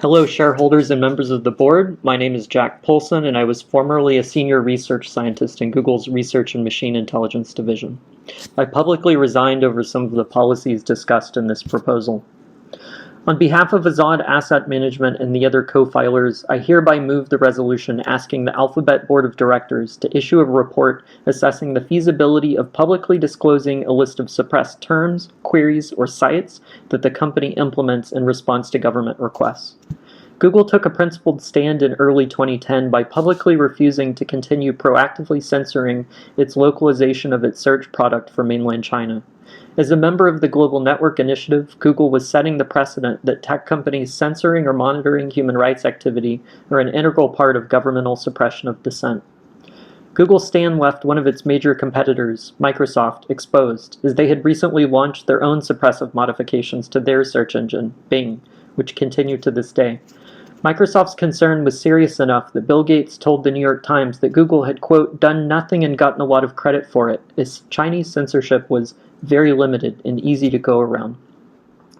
Hello, shareholders and members of the board. My name is Jack Poulson, and I was formerly a senior research scientist in Google's Research and Machine Intelligence division. I publicly resigned over some of the policies discussed in this proposal. On behalf of Azad Asset Management and the other co-filers, I hereby move the resolution asking the Alphabet Board of Directors to issue a report assessing the feasibility of publicly disclosing a list of suppressed terms, queries, or sites that the company implements in response to government requests. Google took a principled stand in early 2010 by publicly refusing to continue proactively censoring its localization of its search product for mainland China. As a member of the Global Network Initiative, Google was setting the precedent that tech companies censoring or monitoring human rights activity are an integral part of governmental suppression of dissent. Google's stand left one of its major competitors, Microsoft, exposed, as they had recently launched their own suppressive modifications to their search engine, Bing, which continue to this day. Microsoft's concern was serious enough that Bill Gates told the New York Times that Google had, quote, done nothing and gotten a lot of credit for it, as Chinese censorship was very limited and easy to go around.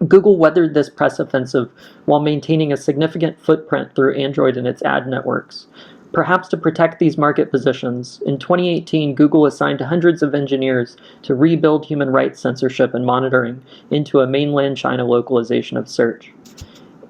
Google weathered this press offensive while maintaining a significant footprint through Android and its ad networks. Perhaps to protect these market positions, in 2018, Google assigned hundreds of engineers to rebuild human rights censorship and monitoring into a mainland China localization of search.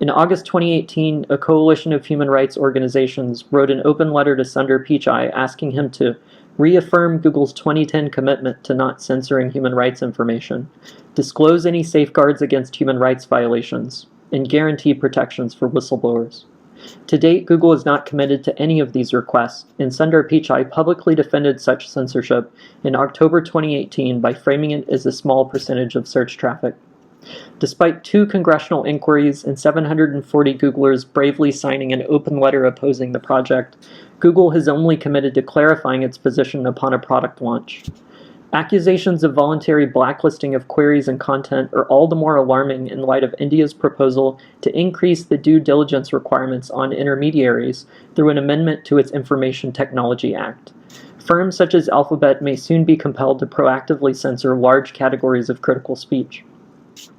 In August 2018, a coalition of human rights organizations wrote an open letter to Sundar Pichai asking him to reaffirm Google's 2010 commitment to not censoring human rights information, disclose any safeguards against human rights violations, and guarantee protections for whistleblowers. To date, Google is not committed to any of these requests, and Sundar Pichai publicly defended such censorship in October 2018 by framing it as a small percentage of search traffic. Despite 2 congressional inquiries and 740 Googlers bravely signing an open letter opposing the project, Google has only committed to clarifying its position upon a product launch. Accusations of voluntary blacklisting of queries and content are all the more alarming in light of India's proposal to increase the due diligence requirements on intermediaries through an amendment to its Information Technology Act. Firms such as Alphabet may soon be compelled to proactively censor large categories of critical speech.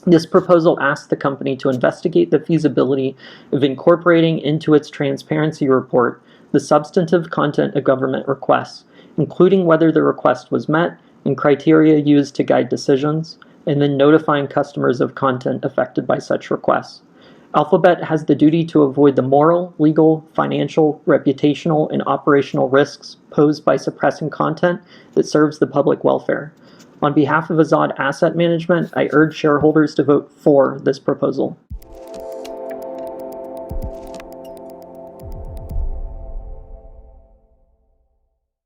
This proposal asks the company to investigate the feasibility of incorporating into its transparency report the substantive content of government requests, including whether the request was met and criteria used to guide decisions, and then notifying customers of content affected by such requests. Alphabet has the duty to avoid the moral, legal, financial, reputational, and operational risks posed by suppressing content that serves the public welfare. On behalf of Azad Asset Management, I urge shareholders to vote for this proposal.